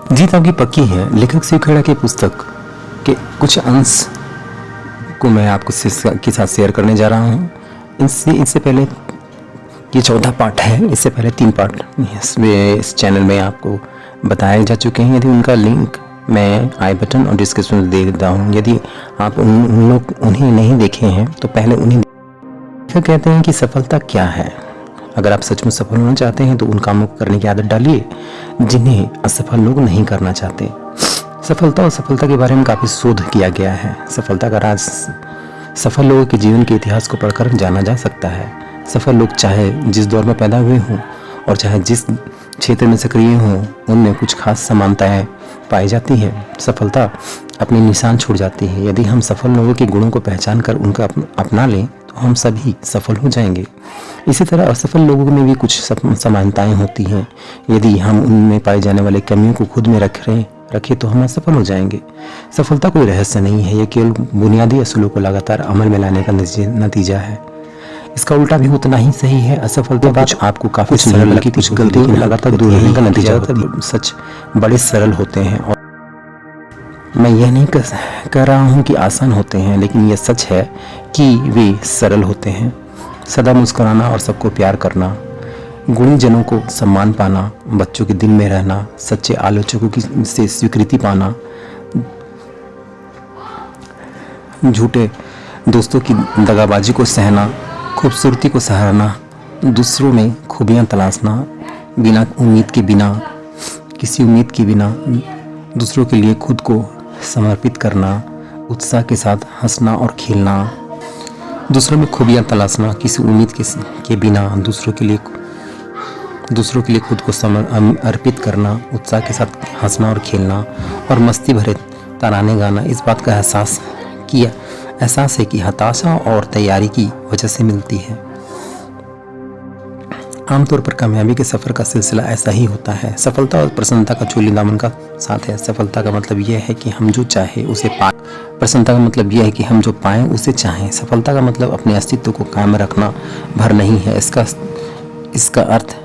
जीत आपकी पक्की है। लेखक शिव खेड़ा की पुस्तक के कुछ अंश को मैं आपको के साथ शेयर करने जा रहा हूँ। इससे पहले ये 14 पार्ट है। इससे पहले 3 पार्ट इस चैनल में आपको बताए जा चुके हैं। यदि उनका लिंक मैं आई बटन और डिस्क्रिप्शन में दे देता हूँ। यदि आप उन्हें नहीं देखे हैं तो पहले उन्हें कहते हैं कि सफलता क्या है। अगर आप सचमुच सफल होना चाहते हैं तो उन कामों को करने की आदत डालिए जिन्हें असफल लोग नहीं करना चाहते। सफलता और सफलता के बारे में काफ़ी शोध किया गया है। सफलता का राज सफल लोगों के जीवन के इतिहास को पढ़कर जाना जा सकता है। सफल लोग चाहे जिस दौर में पैदा हुए हों और चाहे जिस क्षेत्र में सक्रिय हों, उनमें कुछ खास समानताएं पाई जाती हैं। सफलता अपने निशान छोड़ जाती है। यदि हम सफल लोगों के गुणों को पहचान कर उनका अपना लें तो हम सभी सफल हो जाएंगे। इसी तरह असफल लोगों में भी कुछ समानताएं होती हैं। यदि हम उनमें पाई जाने वाली कमियों को खुद में रखें तो हम असफल हो जाएंगे। सफलता कोई रहस्य नहीं है, यह केवल बुनियादी असूलों को लगातार अमल में लाने का नतीजा है। इसका उल्टा भी उतना ही सही है। असफलता कुछ आपको काफी सरल लगती, कुछ गलतियों को लगातार दूर रहने का नतीजा होता है। सच बड़े सरल होते हैं और मैं यह नहीं कह रहा हूँ कि आसान होते हैं, लेकिन यह सच है कि वे सरल होते हैं। सदा मुस्कुराना और सबको प्यार करना, गुणी जनों को सम्मान पाना, बच्चों के दिल में रहना, सच्चे आलोचकों की से स्वीकृति पाना, झूठे दोस्तों की दगाबाजी को सहना, खूबसूरती को सराहना, दूसरों में खूबियां तलाशना, बिना उम्मीद के बिना किसी उम्मीद के बिना दूसरों के लिए खुद को समर्पित करना, उत्साह के साथ हंसना और खेलना, दूसरों में खूबियां तलाशना, किसी उम्मीद के बिना दूसरों के लिए खुद को अर्पित करना, उत्साह के साथ हंसना और खेलना और मस्ती भरे तराने गाना। इस बात का एहसास है कि हताशा और तैयारी की वजह से मिलती है। आमतौर पर कामयाबी के सफर का सिलसिला ऐसा ही होता है। सफलता और प्रसन्नता का चोली दामन का साथ है। सफलता का मतलब यह है कि हम जो चाहे उसे पाएं। प्रसन्नता का मतलब यह है कि हम जो पाएं उसे चाहें। सफलता का मतलब अपने अस्तित्व को कायम रखना भर नहीं है। इसका अर्थ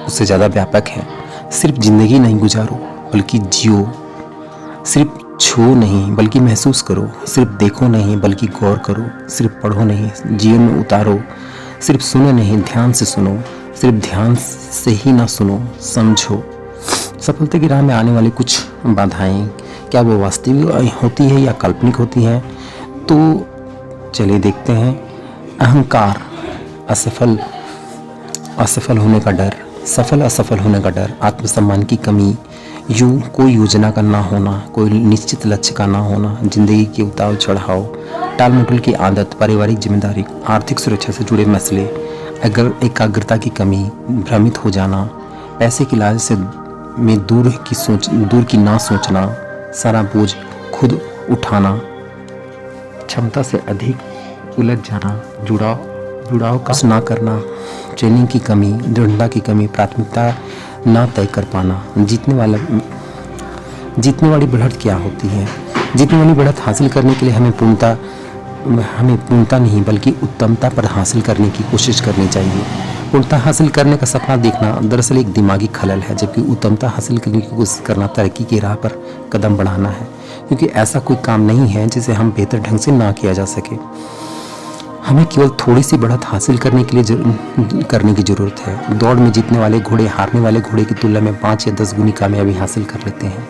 उससे ज़्यादा व्यापक है। सिर्फ जिंदगी नहीं गुजारो बल्कि जियो। सिर्फ छू नहीं बल्कि महसूस करो। सिर्फ देखो नहीं बल्कि गौर करो। सिर्फ पढ़ो नहीं जीवन में उतारो। सिर्फ सुनो नहीं ध्यान से सुनो। सिर्फ ध्यान से ही ना सुनो, समझो। सफलता की राह में आने वाली कुछ बाधाएं क्या वो वास्तविक होती है या काल्पनिक होती हैं? तो चलिए देखते हैं। अहंकार, असफल होने का डर, असफल होने का डर, आत्मसम्मान की कमी, कोई योजना का ना होना, कोई निश्चित लक्ष्य का ना होना, जिंदगी के उतार चढ़ाव, टाल मटोल की आदत, पारिवारिक जिम्मेदारी, आर्थिक सुरक्षा से जुड़े मसले, अगर एकाग्रता की कमी, भ्रमित हो जाना, पैसे की लालच से दूर की ना सोचना, सारा बोझ खुद उठाना, क्षमता से अधिक उलझ जाना, जुड़ाव का ना करना, ट्रेनिंग की कमी, दृढ़ता की कमी, प्राथमिकता ना तय कर पाना। जीतने वाली बढ़त क्या होती है? जीतने वाली बढ़त हासिल करने के लिए हमें पूर्णता नहीं बल्कि उत्तमता पर हासिल करने की कोशिश करनी चाहिए। पूर्णता हासिल करने का सपना देखना दरअसल एक दिमागी खलल है, जबकि उत्तमता हासिल करने की कोशिश करना तरक्की की राह पर कदम बढ़ाना है। क्योंकि ऐसा कोई काम नहीं है जिसे हम बेहतर ढंग से ना किया जा सके। हमें केवल थोड़ी सी बढ़त हासिल करने की जरूरत है। दौड़ में जीतने वाले घोड़े हारने वाले घोड़े की तुलना में 5 या 10 गुनी कामयाबी हासिल कर लेते हैं।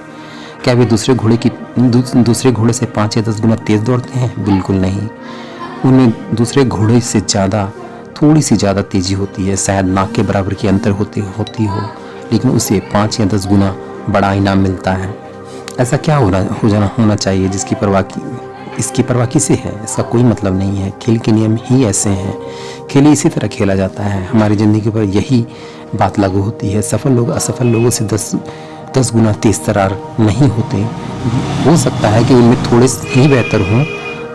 क्या वे दूसरे घोड़े से 5 या 10 गुना तेज दौड़ते हैं? बिल्कुल नहीं। उनमें दूसरे घोड़े से थोड़ी सी ज़्यादा तेजी होती है। शायद नाक के बराबर की अंतर होती हो, लेकिन उसे 5 या 10 गुना बड़ा इनाम मिलता है। ऐसा क्या होना चाहिए इसकी परवाह किसे है? इसका कोई मतलब नहीं है। खेल के नियम ही ऐसे हैं। खेल इसी तरह खेला जाता है। हमारी ज़िंदगी पर यही बात लागू होती है। सफल लोग असफल लोगों से 10 गुना तेज तरार नहीं होते। हो सकता है कि उनमें थोड़े ही बेहतर हों,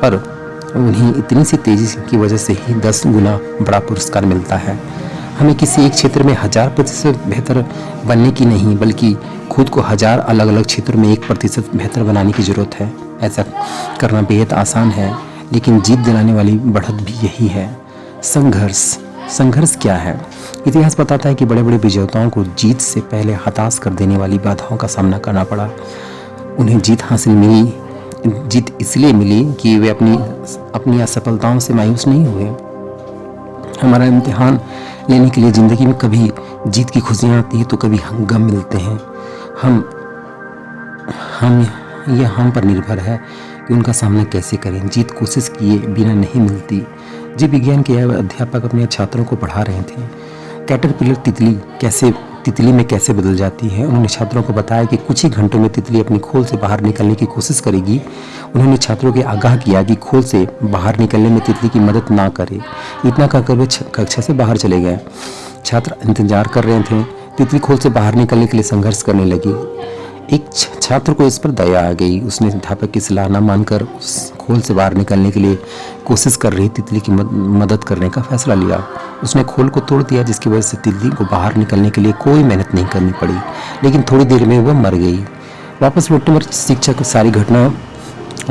पर उन्हें इतनी सी तेज़ी की वजह से ही 10 गुना बड़ा पुरस्कार मिलता है। हमें किसी एक क्षेत्र में 1000% बेहतर बनने की नहीं बल्कि खुद को 1000 अलग अलग क्षेत्रों में 1% बेहतर बनाने की ज़रूरत है। ऐसा करना बेहद आसान है, लेकिन जीत दिलाने वाली बढ़त भी यही है। संघर्ष क्या है? इतिहास बताता है कि बड़े बड़े विजेताओं को जीत से पहले हताश कर देने वाली बाधाओं का सामना करना पड़ा। उन्हें जीत इसलिए मिली कि वे अपनी असफलताओं से मायूस नहीं हुए। हमारा इम्तिहान लेने के लिए ज़िंदगी में कभी जीत की खुशियाँ आती है तो कभी गम मिलते हैं। यह हम पर निर्भर है कि उनका सामना कैसे करें। जीत कोशिश किए बिना नहीं मिलती। जीव विज्ञान के अध्यापक अपने छात्रों को पढ़ा रहे थे कैटरपिलर तितली में कैसे बदल जाती है। उन्होंने छात्रों को बताया कि कुछ ही घंटों में तितली अपनी खोल से बाहर निकलने की कोशिश करेगी। उन्होंने छात्रों को आगाह किया कि खोल से बाहर निकलने में तितली की मदद ना करे। इतना कहकर वे कक्षा से बाहर चले गए। छात्र इंतजार कर रहे थे। तितली खोल से बाहर निकलने के लिए संघर्ष करने लगी। एक छात्र को इस पर दया आ गई। उसने अध्यापक की सलाह न मानकर उस खोल से बाहर निकलने के लिए कोशिश कर रही तितली की मदद करने का फैसला लिया। उसने खोल को तोड़ दिया, जिसकी वजह से तितली को बाहर निकलने के लिए कोई मेहनत नहीं करनी पड़ी। लेकिन थोड़ी देर में वह मर गई। वापस लौटने पर शिक्षक को सारी घटना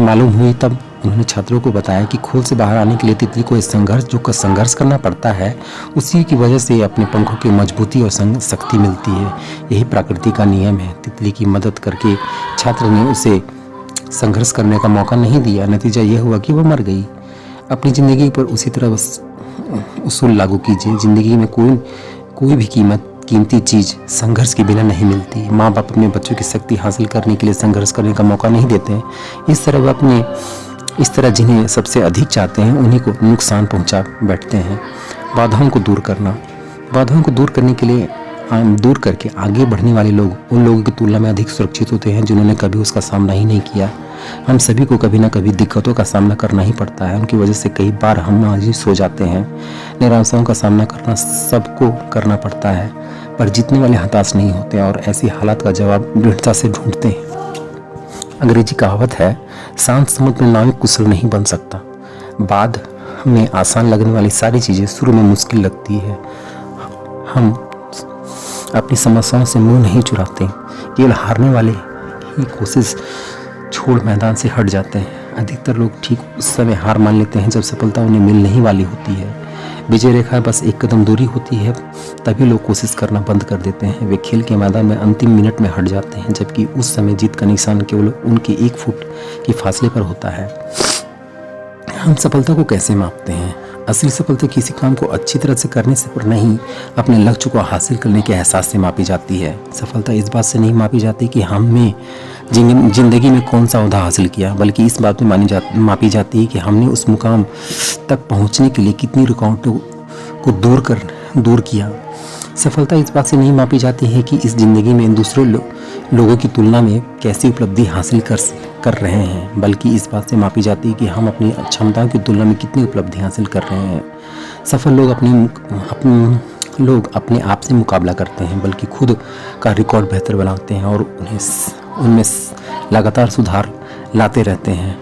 मालूम हुई। तब उन्होंने छात्रों को बताया कि खोल से बाहर आने के लिए तितली को संघर्ष करना पड़ता है, उसी की वजह से अपने पंखों की मजबूती और शक्ति मिलती है। यही प्रकृति का नियम है। तितली की मदद करके छात्र ने उसे संघर्ष करने का मौका नहीं दिया। नतीजा यह हुआ कि वह मर गई। अपनी ज़िंदगी पर उसी तरह उसूल लागू कीजिए। ज़िंदगी में कोई भी कीमती चीज़ संघर्ष के बिना नहीं मिलती। माँ बाप अपने बच्चों की शक्ति हासिल करने के लिए संघर्ष करने का मौका नहीं देते हैं। इस तरह जिन्हें सबसे अधिक चाहते हैं उन्हीं को नुकसान पहुंचा बैठते हैं। बाधाओं को दूर करके आगे बढ़ने वाले लोग उन लोगों की तुलना में अधिक सुरक्षित होते हैं जिन्होंने कभी उसका सामना ही नहीं किया। हम सभी को कभी ना कभी दिक्कतों का सामना करना ही पड़ता है। उनकी वजह से कई बार हम मायूस हो जाते हैं। निराशाओं का सामना करना सबको करना पड़ता है, पर जीतने वाले हताश नहीं होते और ऐसी हालात का जवाब दृढ़ता से ढूंढते हैं। अंग्रेजी कहावत है, शांत समुद्र में नाविक कुशल नहीं बन सकता। बाद में आसान लगने वाली सारी चीज़ें शुरू में मुश्किल लगती है। हम अपनी समस्याओं से मुंह नहीं चुराते, केवल हारने वाले ही कोशिश छोड़ मैदान से हट जाते हैं। अधिकतर लोग ठीक उस समय हार मान लेते हैं जब सफलता उन्हें मिल नहीं वाली होती है। विजय रेखा बस एक कदम दूरी होती है, तभी लोग कोशिश करना बंद कर देते हैं। वे खेल के मैदान में अंतिम मिनट में हट जाते हैं, जबकि उस समय जीत का निशान केवल उनके 1 फुट के फासले पर होता है। हम सफलता को कैसे मापते हैं? असली सफलता किसी काम को अच्छी तरह से करने से पर नहीं, अपने लक्ष्य को हासिल करने के एहसास से मापी जाती है। सफलता इस बात से नहीं मापी जाती कि हमने जिंदगी में कौन सा ओहदा हासिल किया, बल्कि इस बात में मापी जाती है कि हमने उस मुकाम तक पहुंचने के लिए कितनी रुकावटों को दूर किया। सफलता इस बात से नहीं मापी जाती है कि इस जिंदगी में दूसरे लोगों की तुलना में कैसी उपलब्धि हासिल कर रहे हैं, बल्कि इस बात से मापी जाती है कि हम अपनी क्षमताओं की तुलना में कितनी उपलब्धि हासिल कर रहे हैं। सफल लोग अपने आप से मुकाबला करते हैं, बल्कि खुद का रिकॉर्ड बेहतर बनाते हैं और उनमें लगातार सुधार लाते रहते हैं।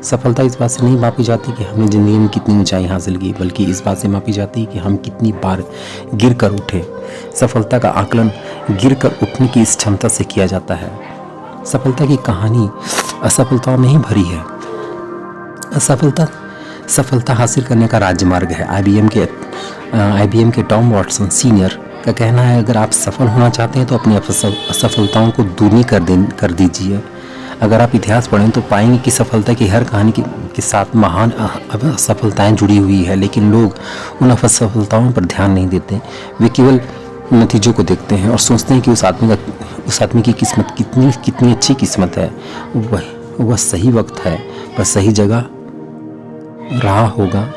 सफलता इस बात से नहीं मापी जाती कि हमने ज़िंदगी में कितनी ऊंचाई हासिल की, बल्कि इस बात से मापी जाती है कि हम कितनी बार गिर कर उठे। सफलता का आकलन गिर कर उठने की इस क्षमता से किया जाता है। सफलता की कहानी असफलताओं में ही भरी है। सफलता हासिल करने का राजमार्ग है। IBM के टॉम वॉटसन सीनियर का कहना है, अगर आप सफल होना चाहते हैं तो अपनी असफलताओं को दूनी कर दीजिए। अगर आप इतिहास पढ़ें तो पाएंगे कि सफलता की हर कहानी के साथ महान असफलताएं जुड़ी हुई है, लेकिन लोग उन असफलताओं पर ध्यान नहीं देते। वे केवल नतीजों को देखते हैं और सोचते हैं कि उस आदमी की किस्मत कितनी अच्छी किस्मत है, वह सही वक्त है, वह सही जगह रहा होगा।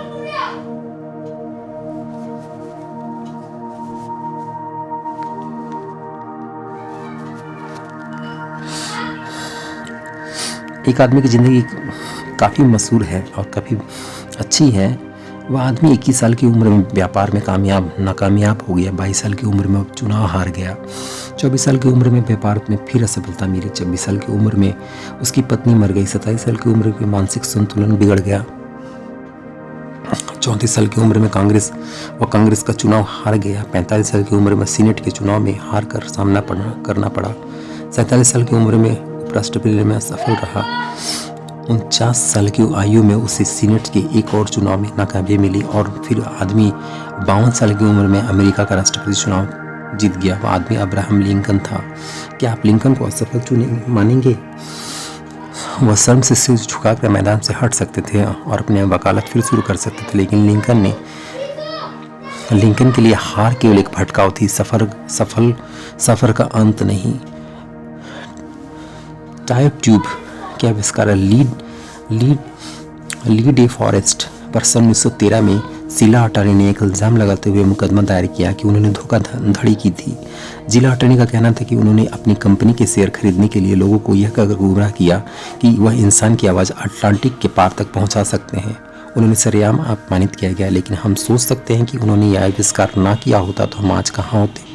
एक आदमी की ज़िंदगी काफ़ी मशहूर है और काफ़ी अच्छी है। वह आदमी 21 साल की उम्र में व्यापार में नाकामयाब हो गया। 22 साल की उम्र में चुनाव हार गया। 24 साल की उम्र में व्यापार में फिर असफलता मिली। 26 साल की उम्र में उसकी पत्नी मर गई। 27 साल की उम्र में मानसिक संतुलन बिगड़ गया। 34 साल की उम्र में कांग्रेस का चुनाव हार गया। 45 साल की उम्र में सीनेट के चुनाव में हार कर सामना करना पड़ा। 47 साल की उम्र में उपराष्ट्रपति में असफल रहा। 49 साल की आयु में उसे सीनेट के एक और चुनाव में नाकामयाबी मिली और फिर आदमी 52 साल की उम्र में अमेरिका का राष्ट्रपति चुनाव जीत गया। वो आदमी अब्राहम लिंकन था। क्या आप लिंकन को असफल चुने मानेंगे? वह शर्म से सिर झुकाकर मैदान से हट सकते थे और अपने वकालत फिर शुरू कर सकते थे, लेकिन लिंकन के लिए हार केवल एक भटकाव थी, सफर का अंत नहीं। टायर ट्यूब के आविष्कार ली डे फॉरेस्ट पर सन 1913 में जिला अटॉर्नी ने एक इल्ज़ाम लगाते हुए मुकदमा दायर किया कि उन्होंने धोखाधड़ी की थी। जिला अटॉर्नी का कहना था कि उन्होंने अपनी कंपनी के शेयर खरीदने के लिए लोगों को यह कहकर गुमराह किया कि वह इंसान की आवाज़ अटलांटिक के पार तक पहुंचा सकते हैं। उन्होंने सरेआम अपमानित किया गया, लेकिन हम सोच सकते हैं कि उन्होंने यह आविष्कार ना किया होता तो हम आज कहाँ होते।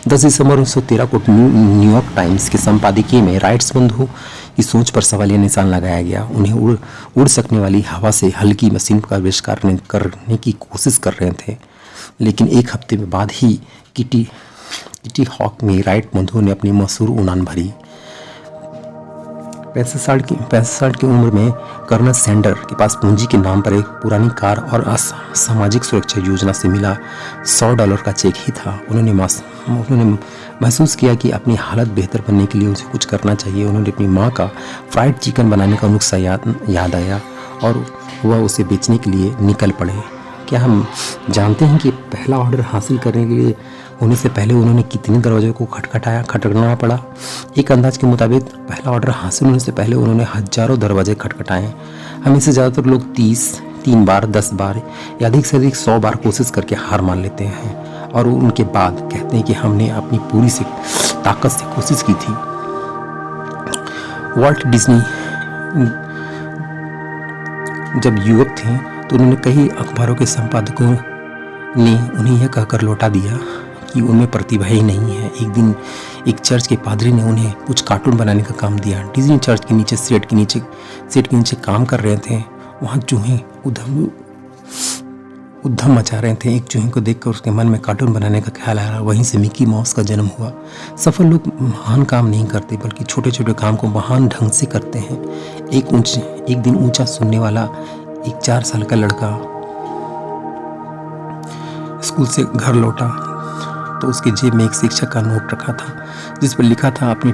10 दिसंबर 1913 को न्यूयॉर्क टाइम्स के संपादकीय में राइट्स बंधुओं की सोच पर सवालिया निशान लगाया गया। उन्हें उड़ सकने वाली हवा से हल्की मशीन का आविष्कार करने की कोशिश कर रहे थे, लेकिन एक हफ्ते में बाद ही किटी हॉक में राइट बंधुओं ने अपनी मशहूर उड़ान भरी। 65 साल की उम्र में कर्नल सैंडर के पास पूंजी के नाम पर एक पुरानी कार और सामाजिक सुरक्षा योजना से मिला $100 का चेक ही था। उन्होंने महसूस किया कि अपनी हालत बेहतर बनने के लिए उसे कुछ करना चाहिए। उन्होंने अपनी माँ का फ्राइड चिकन बनाने का नुस्खा याद आया और वह उसे बेचने के लिए निकल पड़े। क्या हम जानते हैं कि पहला ऑर्डर हासिल करने के लिए होने से पहले उन्होंने कितने दरवाजों को खटखटाना पड़ा? एक अंदाज के मुताबिक पहला ऑर्डर हासिल होने से पहले उन्होंने हजारों दरवाजे खटखटाए। हमें से ज़्यादातर लोग 3 बार, 10 बार या अधिक से अधिक 100 बार कोशिश करके हार मान लेते हैं और उनके बाद कहते हैं कि हमने अपनी पूरी ताकत से कोशिश की थी। वॉल्ट डिज्नी जब युवक थे तो उन्होंने कई अखबारों के संपादकों ने उन्हें यह कहकर लौटा दिया कि उनमें प्रतिभा ही नहीं है। एक दिन एक चर्च के पादरी ने उन्हें कुछ कार्टून बनाने का काम दिया। डिज्नी चर्च के नीचे सेट के नीचे काम कर रहे थे। वहाँ चूहे उद्यम मचा रहे थे। एक चूहे को देखकर उसके मन में कार्टून बनाने का ख्याल आया। वहीं से मिकी माउस का जन्म हुआ। सफल लोग महान काम नहीं करते बल्कि छोटे छोटे काम को महान ढंग से करते हैं। एक दिन ऊंचा सुनने वाला एक 4 साल का लड़का स्कूल से घर लौटा तो उसके जेब में एक शिक्षक का नोट रखा था जिस पर लिखा था, अपनी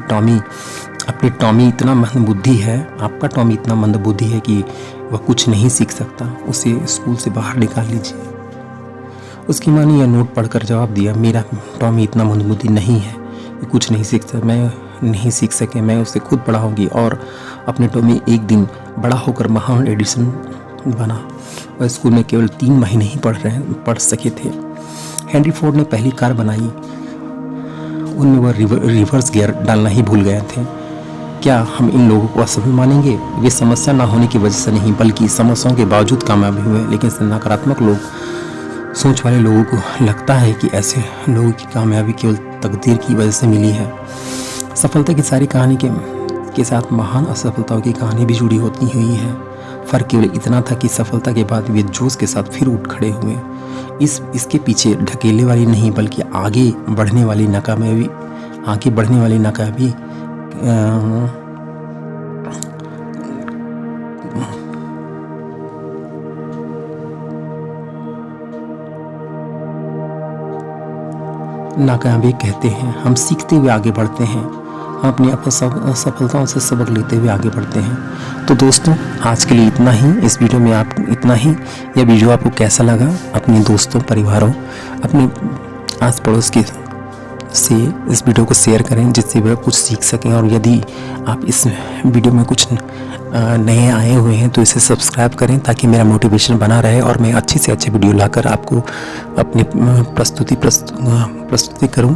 टॉमी इतना मंदबुद्धि है, आपका टॉमी इतना मंदबुद्धि है कि वह कुछ नहीं सीख सकता, उसे स्कूल से बाहर निकाल लीजिए। उसकी माँ ने यह नोट पढ़कर जवाब दिया, मेरा टॉमी इतना मंदबुद्धि नहीं है कि कुछ नहीं सीख सके, मैं उसे खुद पढ़ाऊंगी। और अपने टॉमी एक दिन बड़ा होकर महान एडिसन बना। वह स्कूल में केवल 3 महीने ही पढ़ सके थे। हेनरी फोर्ड ने पहली कार बनाई, उनमें वह रिवर्स गियर डालना ही भूल गए थे। क्या हम इन लोगों को असफल मानेंगे? वे समस्या ना होने की वजह से नहीं बल्कि समस्याओं के बावजूद कामयाबी हुए। लेकिन नकारात्मक सोच वाले लोगों को लगता है कि ऐसे लोगों की कामयाबी केवल तकदीर की वजह से मिली है। सफलता की सारी कहानी के साथ महान असफलताओं की कहानी भी जुड़ी होती हुई है। फर्क केवल इतना था कि सफलता के बाद वे जोश के साथ फिर उठ खड़े हुए। इसके पीछे ढकेलने वाली नहीं बल्कि आगे बढ़ने वाली नाकामयाबी कहते हैं। हम सीखते हुए आगे बढ़ते हैं, हम अपनी असफलताओं से सबक लेते हुए आगे बढ़ते हैं। तो दोस्तों, आज के लिए इतना ही। इस वीडियो में इतना ही। यह वीडियो आपको कैसा लगा? अपने दोस्तों, परिवारों, अपने आस पड़ोस के से इस वीडियो को शेयर करें जिससे वे कुछ सीख सकें। और यदि आप इस वीडियो में कुछ नए आए हुए हैं तो इसे सब्सक्राइब करें ताकि मेरा मोटिवेशन बना रहे और मैं अच्छे से अच्छे वीडियो लाकर आपको अपनी प्रस्तुति करूं।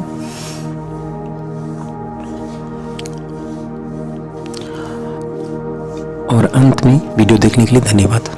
और अंत में वीडियो देखने के लिए धन्यवाद।